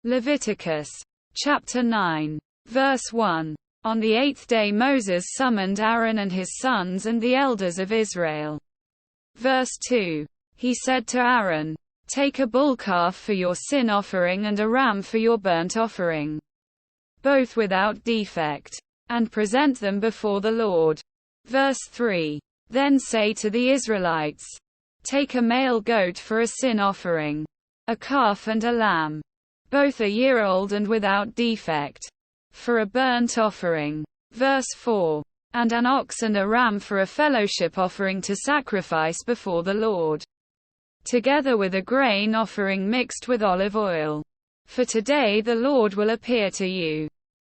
Leviticus chapter 9, verse 1. On the 8th day Moses summoned Aaron and his sons and the elders of Israel. Verse 2. He said to Aaron, "Take a bull calf for your sin offering and a ram for your burnt offering, both without defect, and present them before the Lord." Verse 3. Then say to the Israelites, "Take a male goat for a sin offering, a calf and a lamb, both a year old and without defect, for a burnt offering." Verse 4. And an ox and a ram for a fellowship offering to sacrifice before the Lord, together with a grain offering mixed with olive oil. For today the Lord will appear to you.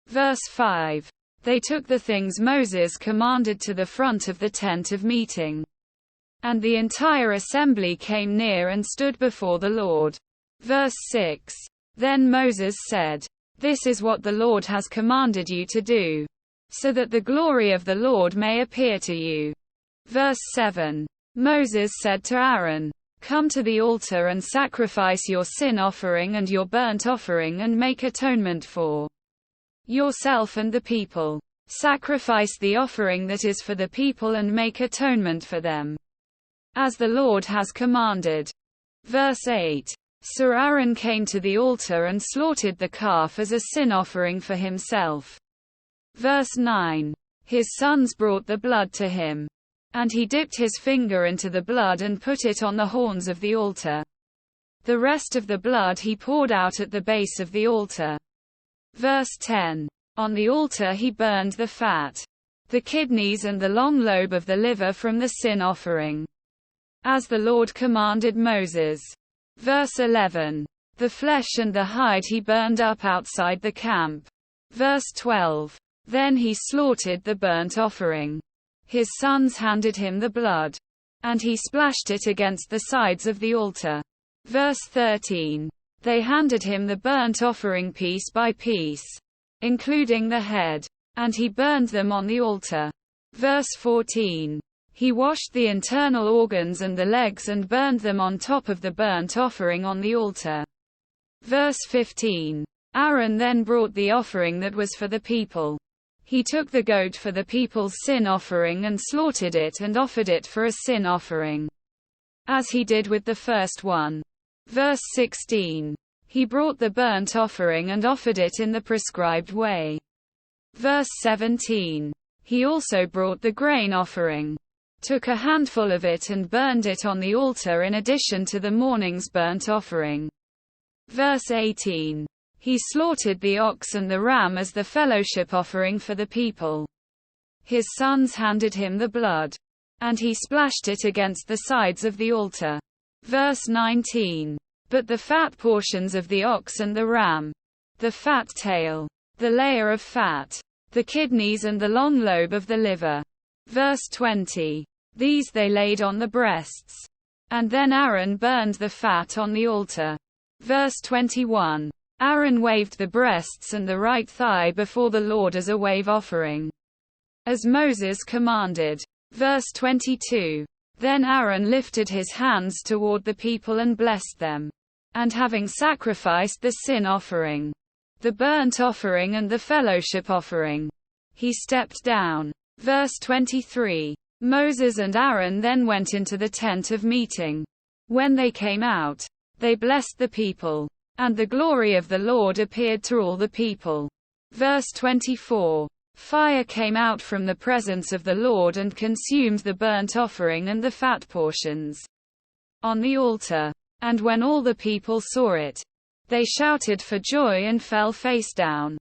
Verse 5. They took the things Moses commanded to the front of the tent of meeting, and the entire assembly came near and stood before the Lord. Verse 6. Then Moses said, "This is what the Lord has commanded you to do, so that the glory of the Lord may appear to you." Verse 7. Moses said to Aaron, "Come to the altar and sacrifice your sin offering and your burnt offering and make atonement for yourself and the people. Sacrifice the offering that is for the people and make atonement for them, as the Lord has commanded." Verse 8. So Aaron came to the altar and slaughtered the calf as a sin offering for himself. Verse 9. His sons brought the blood to him, and he dipped his finger into the blood and put it on the horns of the altar. The rest of the blood he poured out at the base of the altar. Verse 10. On the altar he burned the fat, the kidneys and the long lobe of the liver from the sin offering, as the Lord commanded Moses. Verse 11. The flesh and the hide he burned up outside the camp. Verse 12. Then he slaughtered the burnt offering. His sons handed him the blood, and he splashed it against the sides of the altar. Verse 13. They handed him the burnt offering piece by piece, including the head, and he burned them on the altar. Verse 14. He washed the internal organs and the legs and burned them on top of the burnt offering on the altar. Verse 15. Aaron then brought the offering that was for the people. He took the goat for the people's sin offering and slaughtered it and offered it for a sin offering, as he did with the first one. Verse 16. He brought the burnt offering and offered it in the prescribed way. Verse 17. He also brought the grain offering, took a handful of it and burned it on the altar in addition to the morning's burnt offering. Verse 18. He slaughtered the ox and the ram as the fellowship offering for the people. His sons handed him the blood, and he splashed it against the sides of the altar. Verse 19. But the fat portions of the ox and the ram, the fat tail, the layer of fat, the kidneys and the long lobe of the liver. Verse 20. These they laid on the breasts, and then Aaron burned the fat on the altar. Verse 21. Aaron waved the breasts and the right thigh before the Lord as a wave offering, as Moses commanded. Verse 22. Then Aaron lifted his hands toward the people and blessed them. And having sacrificed the sin offering, the burnt offering and the fellowship offering, he stepped down. Verse 23. Moses and Aaron then went into the tent of meeting. When they came out, they blessed the people, and the glory of the Lord appeared to all the people. Verse 24. Fire came out from the presence of the Lord and consumed the burnt offering and the fat portions on the altar. And when all the people saw it, they shouted for joy and fell face down.